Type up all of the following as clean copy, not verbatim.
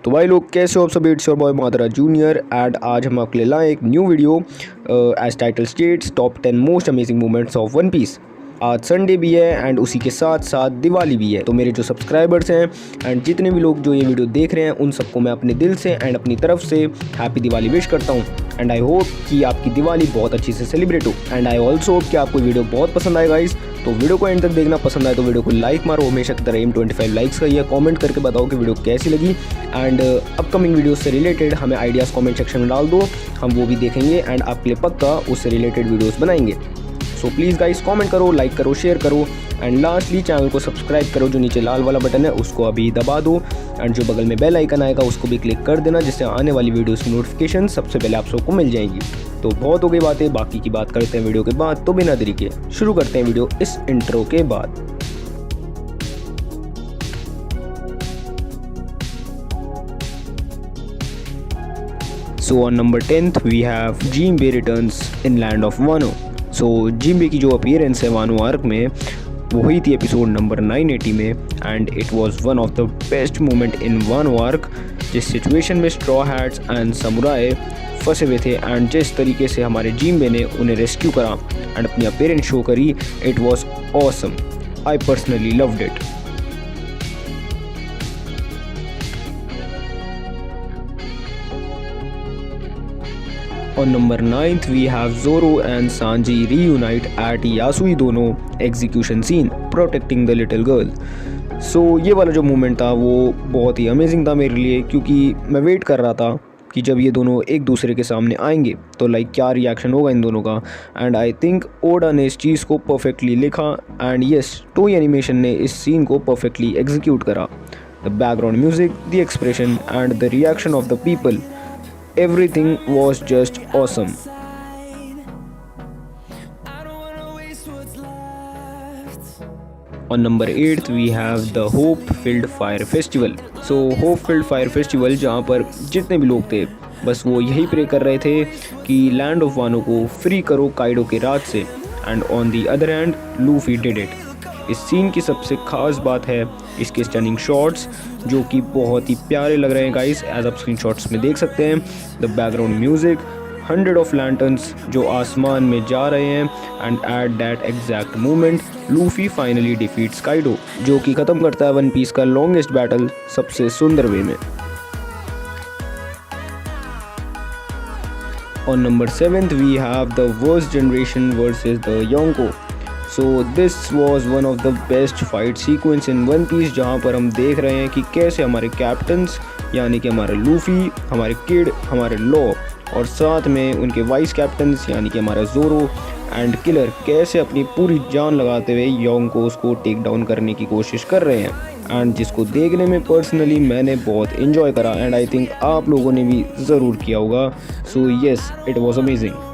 तो भाई लोग कैसे हो आप सब। It's your boy Madara junior and आज हम आपके लिए लाए एक new video as title states top 10 most amazing moments of One Piece. आज संडे भी है एंड उसी के साथ साथ दिवाली भी है। तो मेरे जो सब्सक्राइबर्स हैं एंड जितने भी लोग जो ये वीडियो देख रहे हैं उन सबको मैं अपने दिल से एंड अपनी तरफ से हैप्पी दिवाली विश करता हूँ। एंड आई होप कि आपकी दिवाली बहुत अच्छी से सेलिब्रेट हो। एंड आई ऑल्सो होप कि आपको वीडियो बहुत पसंद आएगा गाइस। तो वीडियो को एंड तक देखना, पसंद आए तो वीडियो को लाइक मारो, हमेशा की तरह एम 25 लाइक्स का या कमेंट करके बताओ कि वीडियो कैसी लगी। एंड अपकमिंग वीडियो से रिलेटेड हमें आइडियाज़ कमेंट सेक्शन में डाल दो, हम वो भी देखेंगे एंड आपके लिए पक्का उससे रिलेटेड वीडियोस बनाएंगे। सो प्लीज़ गाइस कमेंट करो, लाइक करो, शेयर करो एंड लास्टली चैनल को सब्सक्राइब करो। जो नीचे लाल वाला बटन है उसको अभी दबा दो एंड जो बगल में बेल आइकन आएगा उसको भी क्लिक कर देना, जिससे आने वाली वीडियोस की नोटिफिकेशन सबसे पहले आप सबको मिल जाएंगी। तो बहुत हो गई बातें, बाकी की बात करते हैं वीडियो के बाद। तो बिना देरी के शुरू करते हैं वीडियो इस इंट्रो के बाद। So on number 10th we have Jinbei returns in Land of Wano। So Jinbei की जो अपीयरेंस है वानो आर्क में वो हुई थी एपिसोड नंबर 980 में and it was one of the best moment in वानो arc. जिस सिचुएशन में स्ट्रॉ हैट्स एंड समुराई फंसे हुए थे एंड जिस तरीके से हमारे जिम्बे ने उन्हें रेस्क्यू करा एंड अपनी अपीयरेंस शो करी, it was awesome. I personally loved it. On number 9th we have Zoro and Sanji reunite at Yasui दोनों execution scene protecting the little girl। So ये वाला जो मोमेंट था वो बहुत ही अमेजिंग था मेरे लिए, क्योंकि मैं वेट कर रहा था कि जब ये दोनों एक दूसरे के सामने आएंगे तो लाइक क्या रिएक्शन होगा इन दोनों का। एंड आई थिंक ओडा ने इस चीज़ को परफेक्टली लिखा एंड यस टोई एनिमेशन ने इस सीन को परफेक्टली एग्जीक्यूट करा। The background music, the expression and the reaction of the people, everything was just awesome। On number 8th we have the Hope Filled Fire Festival। So Hope Filled Fire Festival जहाँ पर जितने भी लोग थे बस वो यही प्रे कर रहे थे कि लैंड ऑफ वानो को फ्री करो काइडो के राज से। And on the other hand Luffy did it. इस सीन की सबसे खास बात है इसके स्टनिंग शॉट्स जो कि बहुत ही प्यारे लग रहे हैं गाइस, एज आप स्क्रीन शॉट्स में देख सकते हैं। The background music, 100 of lanterns जो आसमान में जा रहे हैं and at that exact moment Luffy finally defeats Kaido, जो कि ख़त्म करता है वन पीस का लॉन्गेस्ट बैटल सबसे सुंदर वे में। On number 7th we have the worst generation versus the Yonko। So this was one of the best fight sequence in One Piece, जहाँ पर हम देख रहे हैं कि कैसे हमारे कैप्टन्स यानी कि हमारे लूफी, हमारे किड, हमारे लॉ और साथ में उनके वाइस कैप्टन्स यानी कि हमारा जोरो एंड किलर कैसे अपनी पूरी जान लगाते हुए योंकोस को टेक डाउन करने की कोशिश कर रहे हैं। एंड जिसको देखने में पर्सनली मैंने बहुत इन्जॉय करा एंड आई थिंक आप लोगों ने भी ज़रूर किया होगा। So yes it was amazing.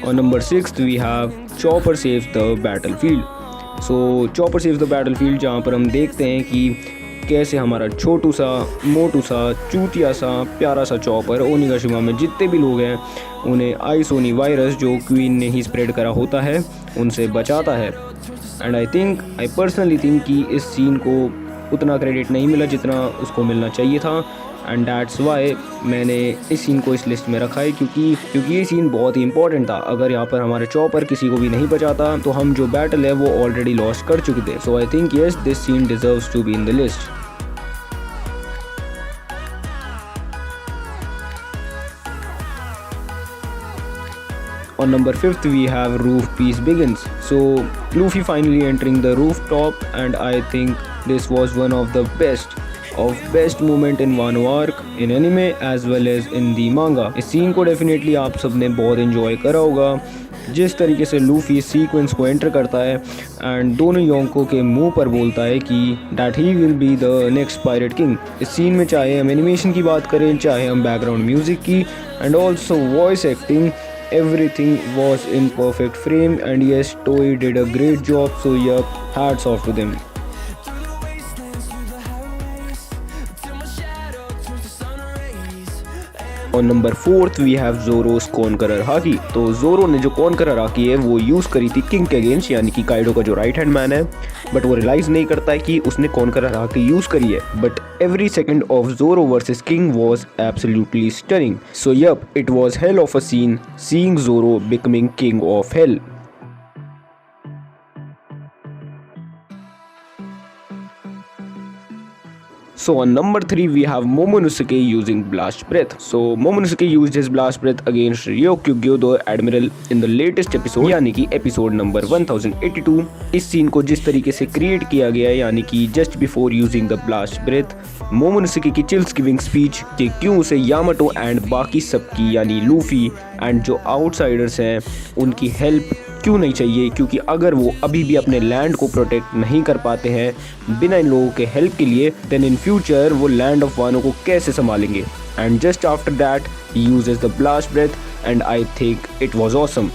On number 6th we have Chopper saves the battlefield। So Chopper saves the battlefield जहाँ पर हम देखते हैं कि कैसे हमारा छोटू सा, मोटू सा, चूतिया सा, प्यारा सा चॉपर ओनिगाशिमा में जितने भी लोग हैं उन्हें आइसोनी वायरस जो क्वीन ने ही स्प्रेड करा होता है उनसे बचाता है। एंड आई पर्सनली थिंक कि इस सीन को उतना क्रेडिट नहीं मिला जितना उसको मिलना चाहिए था एंड दैट्स वाई मैंने इस सीन को इस लिस्ट में रखा है, क्योंकि ये सीन बहुत ही इंपॉर्टेंट था। अगर यहाँ पर हमारे चॉपर किसी को भी नहीं बचाता तो हम जो बैटल है वो ऑलरेडी लॉस्ट कर चुके थे। So I think yes this scene deserves to be in the list. On number 5th we have Roof Peace Begins। So Luffy finally entering the rooftop and I think this was one of the best moment in Wano arc in anime as well as in the manga। इस scene को definitely आप सब ने बहुत enjoy करा होगा। जिस तरीके से लूफी सीक्वेंस को एंटर करता है एंड दोनों योंको के मुंह पर बोलता है कि that he will be the next pirate king. इस सीन में चाहे हम एनिमेशन की बात करें, चाहे हम बैकग्राउंड म्यूजिक की and also voice acting, everything was in perfect frame and yes Toei did a great job, so yeah, hats off to them। और number 4 we have Zoro's conqueror haki. तो Zoro ने जो conqueror hockey है वो use करी थी king के against, यानी कि काइडो का जो राइट हैंड मैन है, बट वो रियलाइज़ नहीं करता है कि उसने कॉन्करर हाकी यूज़ करी है। But every second of Zoro versus king was absolutely stunning. So yup, it was hell of a scene seeing Zoro becoming king of hell. So on number 3 we have Momonosuke using Blast Breath. So Momonosuke used his Blast Breath against Ryokugyo the Admiral in the latest episode, यानी कि episode number 1082। इस scene को जिस तरीके से create किया गया है, यानी कि just before using the blast breath, Momonosuke की चिल्स गिविंग स्पीच कि क्यों उसे यामाटो एंड बाकी सबकी यानी लूफी एंड जो आउटसाइडर्स हैं उनकी हेल्प क्यों नहीं चाहिए, क्योंकि अगर वो अभी भी अपने लैंड को प्रोटेक्ट नहीं कर पाते हैं बिना इन लोगों के हेल्प के लिए, देन इन फ्यूचर वो लैंड ऑफ वानो को कैसे संभालेंगे। And just after that he uses the blast breath and I think it was awesome.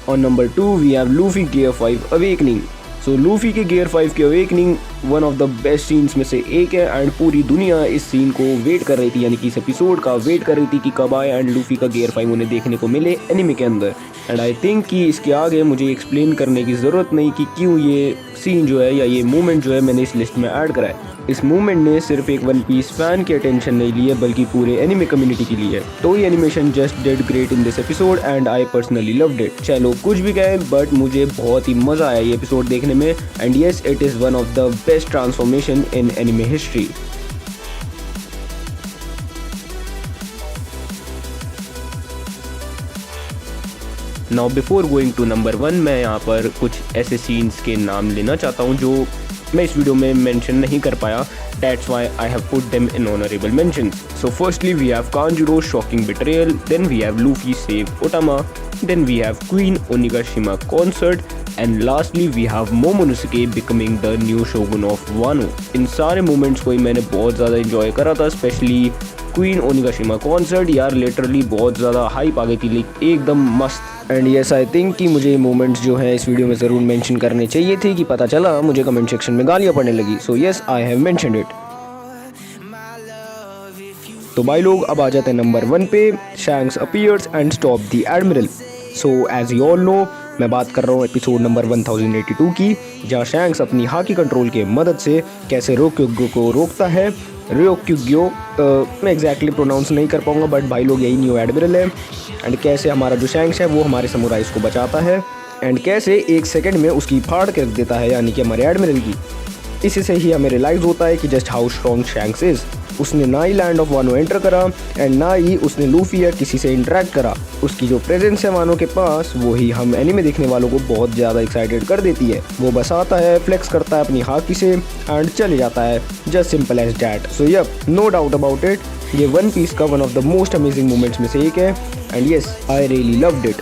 On number 2 we have Luffy Gear 5 Awakening. So Luffy के gear 5 की awakening one of the best scenes में से एक है and पूरी दुनिया इस scene को वेट कर रही थी, यानी कि इस एपिसोड का वेट कर रही थी कि कब आए एंड लूफी का गियर 5 उन्हें देखने को मिले एनिमे के अंदर। एंड आई थिंक कि इसके आगे मुझे एक्सप्लेन करने की ज़रूरत नहीं कि क्यों ये सीन जो है या ये मूवमेंट जो है मैंने इस लिस्ट में ऐड करा है। इस मूवमेंट ने सिर्फ एक वन पीस फैन की अटेंशन नहीं ली है बल्कि पूरे एनिमे कम्युनिटी की ली है। तो ये animation just did great in this episode and I personally loved it. चलो कुछ भी कहें बट मुझे बहुत ही मज़ा आया ये एपिसोड देखने में and yes it is one of the best transformation in anime history. Now before going to number 1 मैं यहाँ पर कुछ ऐसे सीन्स के नाम लेना चाहता हूँ जो मैं इस वीडियो में मेंशन नहीं कर पाया, that's why I have put them in honorable mentions. So firstly we have Kanjuro's shocking betrayal, then we have Luffy save Otama, then we have Queen Onigashima concert and lastly we have Momonosuke becoming the new shogun of Wano. इन सारे moments को ही मैंने बहुत ज़्यादा enjoy करा था, specially queen ओनिगाशिमा concert यार literally बहुत ज़्यादा हाइप आ गई थी, एकदम मस्त। एंड येस आई थिंक कि मुझे ये मोमेंट्स जो हैं इस वीडियो में ज़रूर मेंशन करने चाहिए थे कि पता चला मुझे कमेंट सेक्शन में गालियाँ पड़ने लगी। So yes I have mentioned it. तो भाई लोग अब आ जाते हैं नंबर 1 पे, Shanks appears and stop the admiral. So as you all know मैं बात कर रहा हूँ एपिसोड नंबर 1082 की, जहाँ शैंक्स अपनी हाकी कंट्रोल के मदद से कैसे रोक्युग्यो को रोकता है। रोक्युग्यो मैं एग्जैक्टली प्रोनाउंस नहीं कर पाऊँगा बट भाई लोग यही न्यू एडमिरल है। एंड कैसे हमारा जो शैंक्स है वो हमारे समुराइज को बचाता है एंड कैसे एक सेकंड में उसकी फाड़ के रख देता है, यानी कि हमारे एडमिरल की। इसी से ही हमें रियलाइज़ होता है कि just how strong shanks is. उसने ना ही लैंड ऑफ वानो एंटर करा एंड ना ही उसने लूफी या किसी से इंटरेक्ट करा। उसकी जो प्रेजेंस है वानो के पास वो ही हम एनिमे देखने वालों को बहुत ज़्यादा एक्साइटेड कर देती है। वो बस आता है, फ्लेक्स करता है अपनी हाकी से एंड चले जाता है, just simple as that. So yup, no doubt about it, ये वन पीस का one of the most amazing moments में से एक है and yes I really loved it.